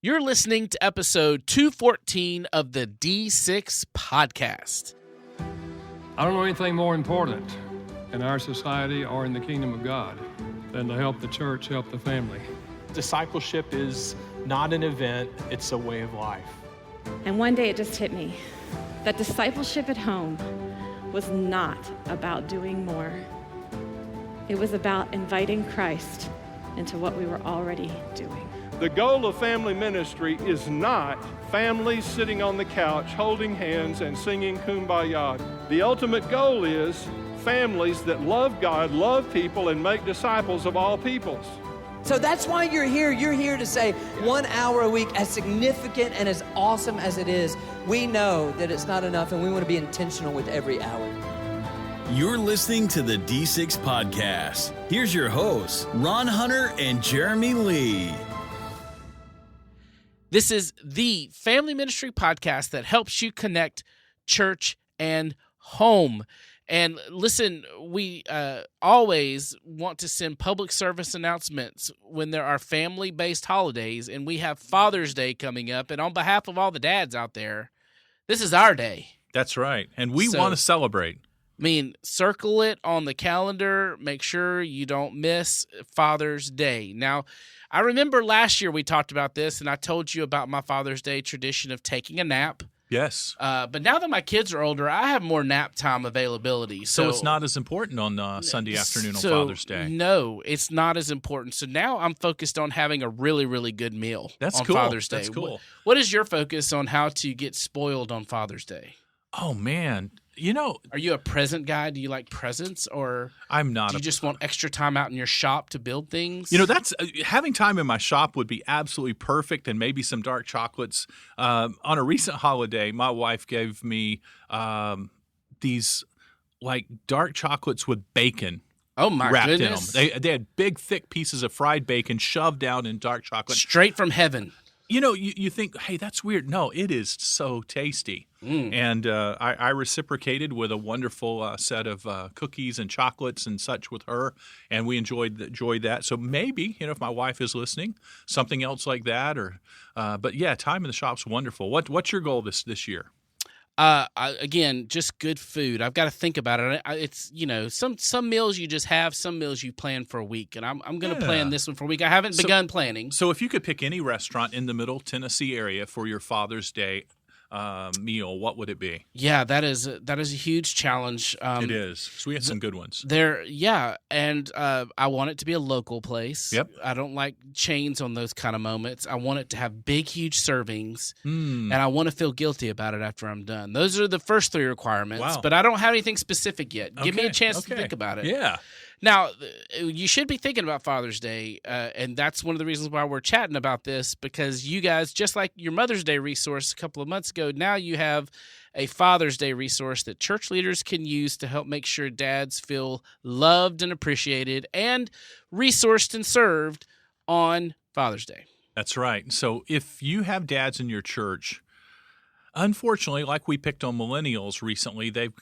You're listening to episode 214 of the D6 podcast. I don't know anything more important in our society or in the kingdom of God than to help the church, help the family. Discipleship is not an event, it's a way of life. And one day it just hit me that discipleship at home was not about doing more. It was about inviting Christ into what we were already doing. The goal of family ministry is not families sitting on the couch holding hands and singing Kumbaya. The ultimate goal is families that love God, love people, and make disciples of all peoples. So that's why you're here. You're here to say 1 hour a week, as significant and as awesome as it is, we know that it's not enough and we want to be intentional with every hour. You're listening to the D6 podcast. Here's your hosts, Ron Hunter and Jeremy Lee. This is the family ministry podcast that helps you connect church and home. And listen, we always want to send public service announcements when there are family-based holidays, and we have Father's Day coming up. And on behalf of all the dads out there, this is our day. That's right. And we want to celebrate. I mean, circle it on the calendar. Make sure you don't miss Father's Day. Now, I remember last year we talked about this, and I told you about my Father's Day tradition of taking a nap. Yes. But now that my kids are older, I have more nap time availability. So it's not as important on Sunday afternoon on Father's Day. No, it's not as important. So now I'm focused on having a really, really good meal on Father's Day. That's cool. What is your focus on how to get spoiled on Father's Day? Oh, man. Are you a present guy? Do you like presents, or I'm not. Do you just want extra time out in your shop to build things? That's having time in my shop would be absolutely perfect, and maybe some dark chocolates. On a recent holiday, my wife gave me these like dark chocolates with bacon. Oh my wrapped goodness! In them. They had big, thick pieces of fried bacon shoved down in dark chocolate, straight from heaven. You think, hey, that's weird. No, it is so tasty. And I reciprocated with a wonderful set of cookies and chocolates and such with her, and we enjoyed that. So maybe, if my wife is listening, something else like that. But yeah, time in the shop's wonderful. What's your goal this year? Again, just good food. I've got to think about it. It's some meals you just have, some meals you plan for a week, and I'm going to plan this one for a week. I haven't begun planning. So if you could pick any restaurant in the Middle Tennessee area for your Father's Day meal, what would it be? Yeah, that is a huge challenge. It is. So we had some good ones. And I want it to be a local place. Yep. I don't like chains on those kind of moments. I want it to have big, huge servings, and I want to feel guilty about it after I'm done. Those are the first three requirements, but I don't have anything specific yet. Give me a chance to think about it. Yeah. Now, you should be thinking about Father's Day, and that's one of the reasons why we're chatting about this, because you guys, just like your Mother's Day resource a couple of months ago, now you have a Father's Day resource that church leaders can use to help make sure dads feel loved and appreciated and resourced and served on Father's Day. That's right. So if you have dads in your church, unfortunately, like we picked on millennials recently, they've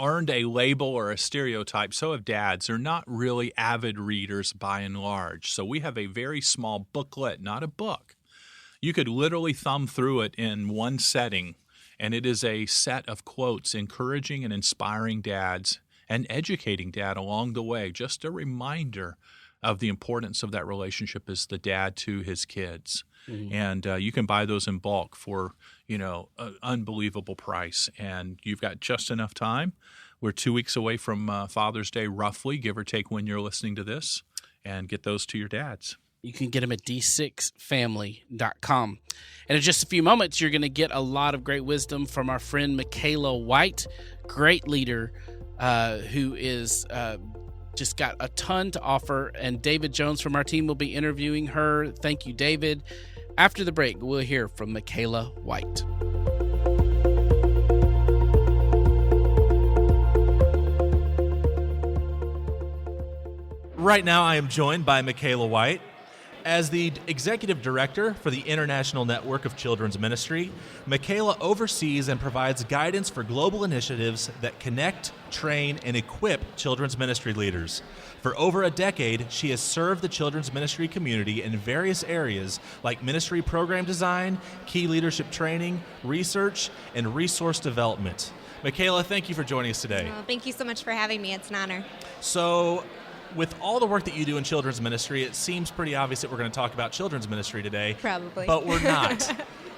earned a label or a stereotype. So have dads. They're not really avid readers by and large. So we have a very small booklet, not a book. You could literally thumb through it in one setting, and it is a set of quotes encouraging and inspiring dads and educating dad along the way. Just a reminder of the importance of that relationship as the dad to his kids. Mm-hmm. And you can buy those in bulk for, an unbelievable price. And you've got just enough time. We're 2 weeks away from Father's Day, roughly, give or take when you're listening to this, and get those to your dads. You can get them at d6family.com. And in just a few moments, you're going to get a lot of great wisdom from our friend Michayla White, great leader who is just got a ton to offer. And David Jones from our team will be interviewing her. Thank you, David. After the break, we'll hear from Michayla White. Right now, I am joined by Michayla White. As the executive director for the International Network of Children's Ministry, Michayla oversees and provides guidance for global initiatives that connect, train, and equip children's ministry leaders. For over a decade, she has served the children's ministry community in various areas like ministry program design, key leadership training, research, and resource development. Michayla, thank you for joining us today. Well, thank you so much for having me. It's an honor. So, with all the work that you do in children's ministry, it seems pretty obvious that we're going to talk about children's ministry today. Probably. But we're not.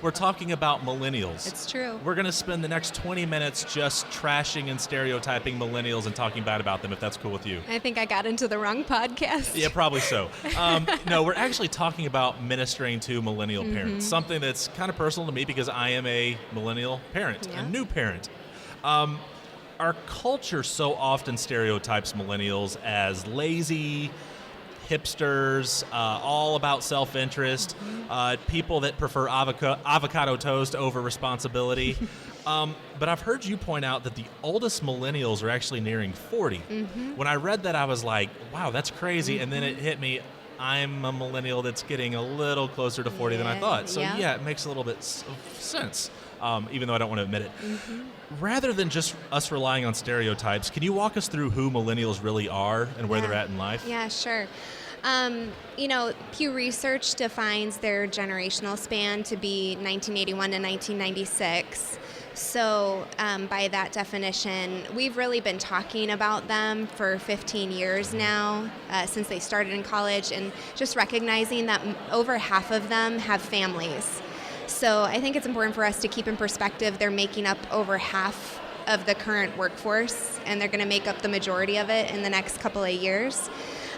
We're talking about millennials. It's true. We're going to spend the next 20 minutes just trashing and stereotyping millennials and talking bad about them, if that's cool with you. I think I got into the wrong podcast. Yeah, probably so. No, we're actually talking about ministering to millennial parents, something that's kind of personal to me because I am a millennial parent, a new parent. Our culture so often stereotypes millennials as lazy, hipsters, all about self-interest, people that prefer avocado toast over responsibility. But I've heard you point out that the oldest millennials are actually nearing 40. When I read that, I was like, wow, that's crazy. And then it hit me, I'm a millennial that's getting a little closer to 40 than I thought. So yeah, it makes a little bit of sense, even though I don't want to admit it. Rather than just us relying on stereotypes, can you walk us through who millennials really are and where they're at in life? Yeah, sure. Pew Research defines their generational span to be 1981 to 1996. So by that definition, we've really been talking about them for 15 years now, since they started in college, and just recognizing that over half of them have families. So I think it's important for us to keep in perspective they're making up over half of the current workforce, and they're going to make up the majority of it in the next couple of years.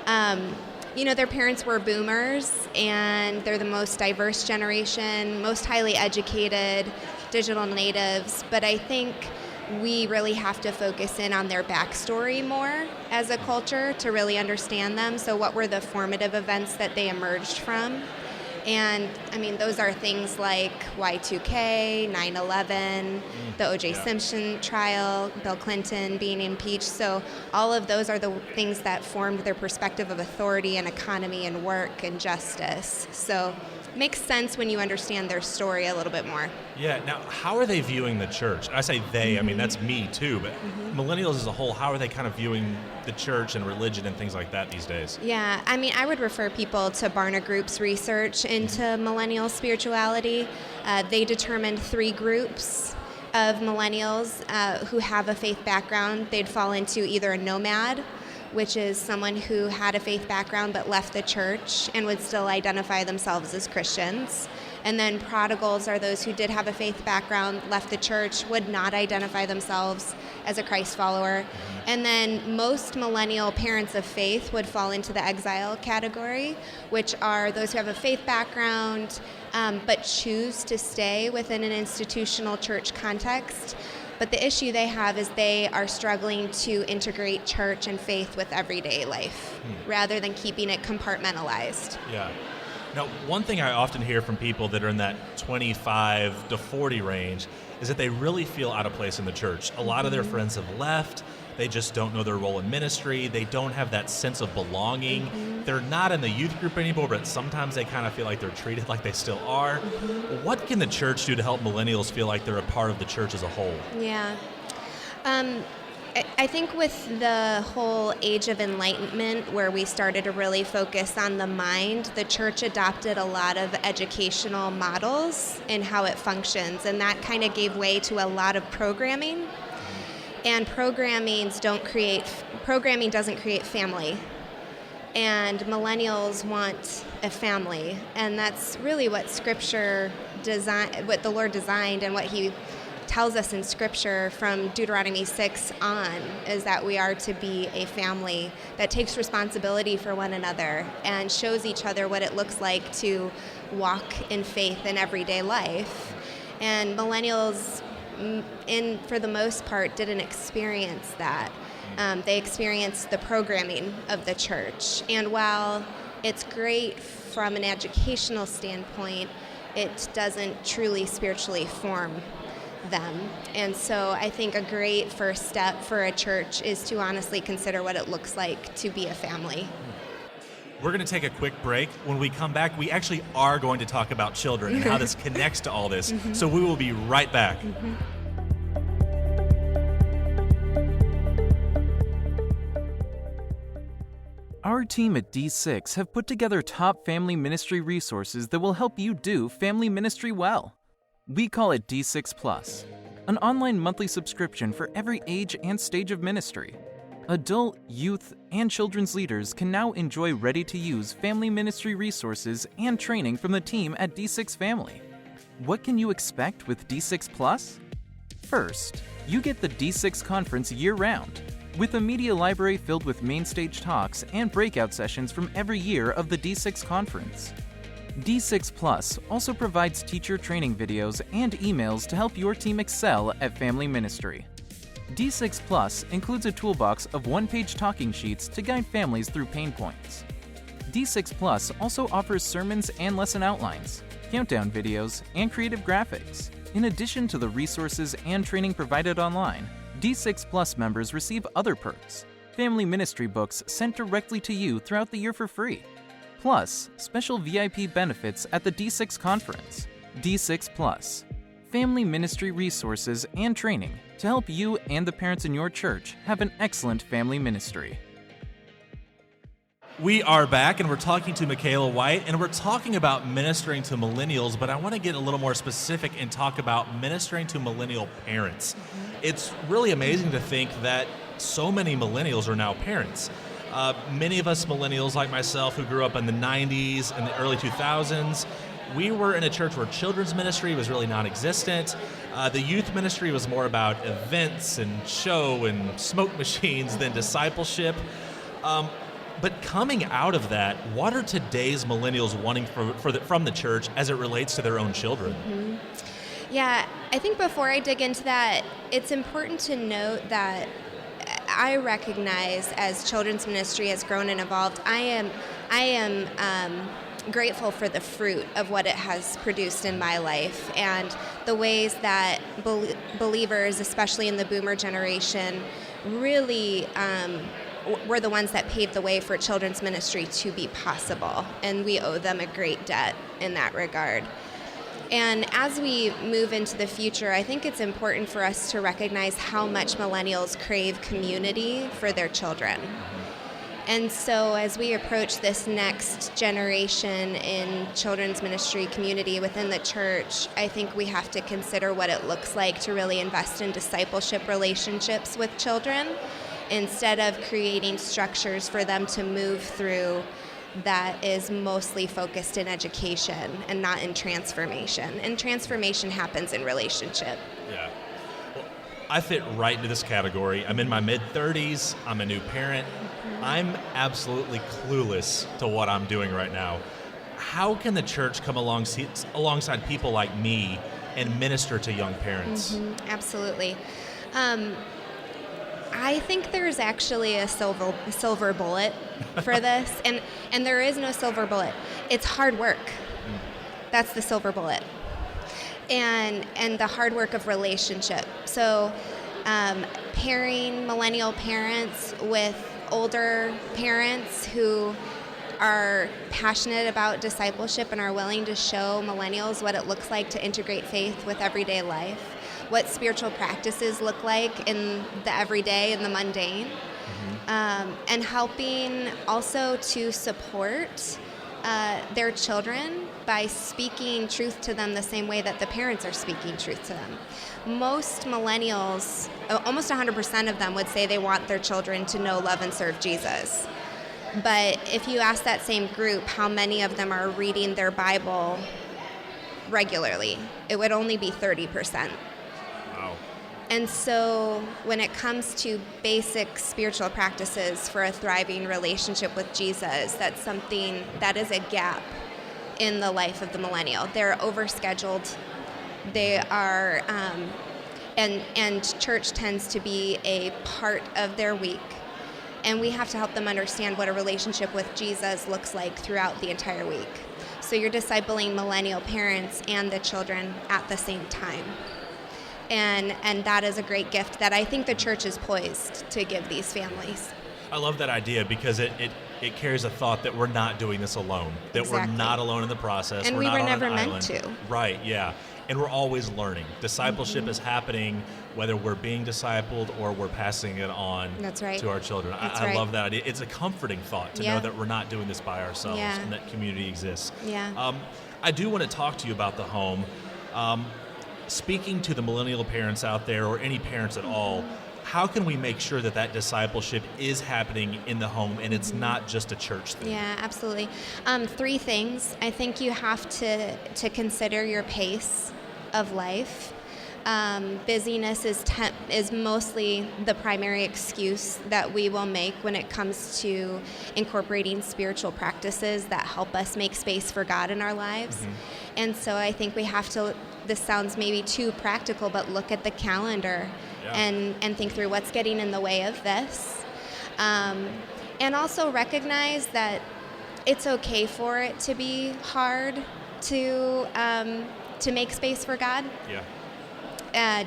Their parents were boomers, and they're the most diverse generation, most highly educated, digital natives, but I think we really have to focus in on their backstory more as a culture to really understand them. So what were the formative events that they emerged from? And those are things like Y2K, 9/11, the O.J. Simpson trial, Bill Clinton being impeached. So all of those are the things that formed their perspective of authority and economy and work and justice. So it makes sense when you understand their story a little bit more. Yeah. Now, how are they viewing the church? I say they, that's me too, but millennials as a whole, how are they kind of viewing the church and religion and things like that these days? Yeah, I would refer people to Barna Group's research into millennial spirituality. They determined 3 groups of millennials who have a faith background. They'd fall into either a nomad, which is someone who had a faith background but left the church and would still identify themselves as Christians. And then prodigals are those who did have a faith background, left the church, would not identify themselves as a Christ follower. And then most millennial parents of faith would fall into the exile category, which are those who have a faith background but choose to stay within an institutional church context. But the issue they have is they are struggling to integrate church and faith with everyday life rather than keeping it compartmentalized. Yeah. Now, one thing I often hear from people that are in that 25 to 40 range is that they really feel out of place in the church. A lot of their friends have left. They just don't know their role in ministry. They don't have that sense of belonging. They're not in the youth group anymore, but sometimes they kind of feel like they're treated like they still are. What can the church do to help millennials feel like they're a part of the church as a whole? Yeah. I think with the whole Age of Enlightenment, where we started to really focus on the mind, the church adopted a lot of educational models in how it functions, and that kind of gave way to a lot of programming. And programming doesn't create family. And millennials want a family, and that's really what what the Lord designed, and what He tells us in Scripture from Deuteronomy 6 on, is that we are to be a family that takes responsibility for one another and shows each other what it looks like to walk in faith in everyday life. And millennials, for the most part, didn't experience that. They experienced the programming of the church. And while it's great from an educational standpoint, it doesn't truly spiritually form them. And so I think a great first step for a church is to honestly consider what it looks like to be a family. We're going to take a quick break. When we come back, we actually are going to talk about children and how this connects to all this. So we will be right back. Our team at D6 have put together top family ministry resources that will help you do family ministry well. We call it D6 Plus, an online monthly subscription for every age and stage of ministry. Adult, youth, and children's leaders can now enjoy ready-to-use family ministry resources and training from the team at D6 Family. What can you expect with D6 Plus? First, you get the D6 Conference year-round, with a media library filled with main stage talks and breakout sessions from every year of the D6 Conference. D6 Plus also provides teacher training videos and emails to help your team excel at family ministry. D6 Plus includes a toolbox of one-page talking sheets to guide families through pain points. D6 Plus also offers sermons and lesson outlines, countdown videos, and creative graphics. In addition to the resources and training provided online, D6 Plus members receive other perks, family ministry books sent directly to you throughout the year for free, plus special VIP benefits at the D6 Conference. D6 Plus, family ministry resources and training to help you and the parents in your church have an excellent family ministry. We are back, and we're talking to Michayla White, and we're talking about ministering to millennials, but I want to get a little more specific and talk about ministering to millennial parents. It's really amazing to think that so many millennials are now parents. Many of us millennials, like myself, who grew up in the 90s and the early 2000s, we were in a church where children's ministry was really non-existent. The youth ministry was more about events and show and smoke machines than discipleship. But coming out of that, what are today's millennials wanting from the church as it relates to their own children? Yeah, I think before I dig into that, it's important to note that I recognize as children's ministry has grown and evolved, I am grateful for the fruit of what it has produced in my life and the ways that believers, especially in the boomer generation, really were the ones that paved the way for children's ministry to be possible, and we owe them a great debt in that regard. And as we move into the future, I think it's important for us to recognize how much millennials crave community for their children. And so as we approach this next generation in children's ministry community within the church, I think we have to consider what it looks like to really invest in discipleship relationships with children instead of creating structures for them to move through that is mostly focused in education and not in transformation. And transformation happens in relationship. Yeah. Well, I fit right into this category. I'm in my mid-30s. I'm a new parent. I'm absolutely clueless to what I'm doing right now. How can the church come alongside people like me and minister to young parents? Absolutely. I think there's actually a silver bullet for this, and there is no silver bullet. It's hard work. That's the silver bullet, and the hard work of relationship. So, pairing millennial parents with older parents who are passionate about discipleship and are willing to show millennials what it looks like to integrate faith with everyday life, what spiritual practices look like in the everyday and the mundane, and helping also to support their children by speaking truth to them the same way that the parents are speaking truth to them. Most millennials, almost 100% of them would say they want their children to know, love, and serve Jesus. But if you ask that same group how many of them are reading their Bible regularly, it would only be 30%. And so when it comes to basic spiritual practices for a thriving relationship with Jesus, that's something that is a gap in the life of the millennial. They're overscheduled. They are, and church tends to be a part of their week. And we have to help them understand what a relationship with Jesus looks like throughout the entire week. So you're discipling millennial parents and the children at the same time. And that is a great gift that I think the church is poised to give these families. I love that idea because it it carries a thought that we're not doing this alone, that we're not alone in the process. And we're we not were on never an meant island. to. Right, yeah. And we're always learning. Discipleship is happening whether we're being discipled or we're passing it on to our children. I love that idea. It's a comforting thought to know that we're not doing this by ourselves and that community exists. Yeah. I do want to talk to you about the home. Speaking to the millennial parents out there, or any parents at all, how can we make sure that that discipleship is happening in the home and it's not just a church thing? Yeah, absolutely. 3 things. I think you have to consider your pace of life. Busyness is mostly the primary excuse that we will make when it comes to incorporating spiritual practices that help us make space for God in our lives. And so I think we have to, this sounds maybe too practical, but look at the calendar and think through what's getting in the way of this. And also recognize that it's okay for it to be hard to make space for God.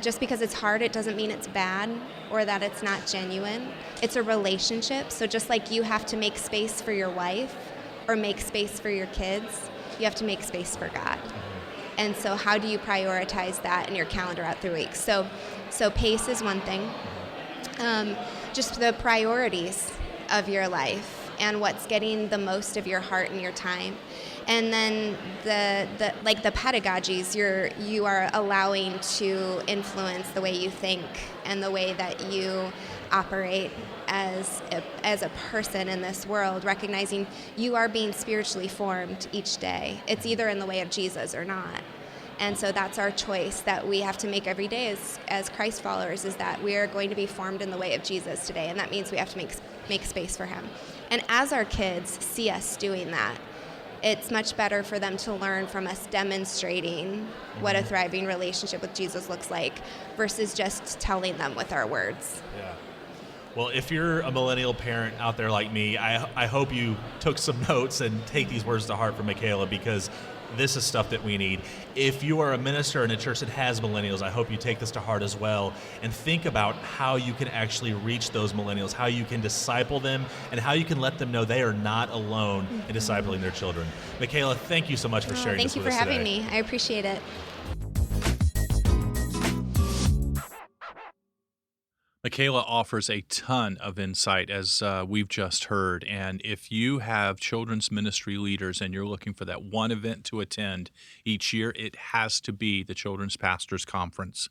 Just because it's hard, it doesn't mean it's bad or that it's not genuine. It's a relationship. So just like you have to make space for your wife or make space for your kids, you have to make space for God. And so how do you prioritize that in your calendar out through weeks? So pace is one thing. Just the priorities of your life and what's getting the most of your heart and your time. And then the pedagogies you are allowing to influence the way you think and the way that you operate as a person in this world, recognizing you are being spiritually formed each day. It's either in the way of Jesus or not. And so that's our choice that we have to make every day as Christ followers, is that we are going to be formed in the way of Jesus today. And that means we have to make space for him. And as our kids see us doing that, it's much better for them to learn from us demonstrating what a thriving relationship with Jesus looks like versus just telling them with our words. Yeah. Well, if you're a millennial parent out there like me, I hope you took some notes and take these words to heart from Michayla, because this is stuff that we need. If you are a minister in a church that has millennials, I hope you take this to heart as well and think about how you can actually reach those millennials, how you can disciple them, and how you can let them know they are not alone in discipling their children. Michayla, thank you so much for sharing this with us today. Thank you for having me. I appreciate it. Michayla offers a ton of insight, as we've just heard. And if you have children's ministry leaders and you're looking for that one event to attend each year, it has to be the Children's Pastors Conference.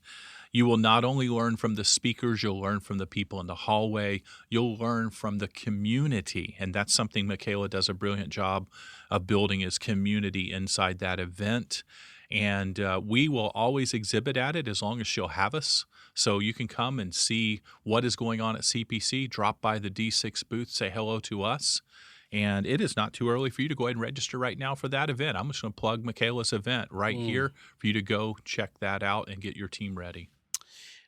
You will not only learn from the speakers, you'll learn from the people in the hallway, you'll learn from the community. And that's something Michayla does a brilliant job of building, is community inside that event. And we will always exhibit at it as long as she'll have us. So you can come and see what is going on at CPC, drop by the D6 booth, say hello to us. And it is not too early for you to go ahead and register right now for that event. I'm just going to plug Michayla's event right here for you to go check that out and get your team ready.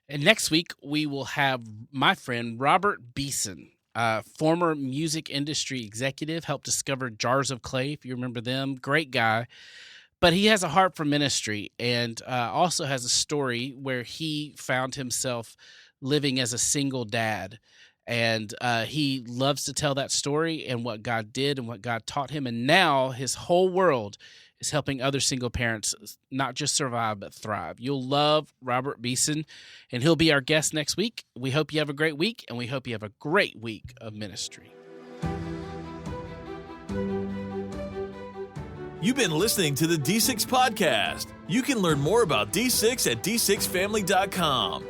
And next week, we will have my friend Robert Beeson, former music industry executive, helped discover Jars of Clay, if you remember them. Great guy. But he has a heart for ministry, and also has a story where he found himself living as a single dad. And he loves to tell that story and what God did and what God taught him. And now his whole world is helping other single parents not just survive, but thrive. You'll love Robert Beeson, and he'll be our guest next week. We hope you have a great week, and we hope you have a great week of ministry. You've been listening to the D6 Podcast. You can learn more about D6 at d6family.com.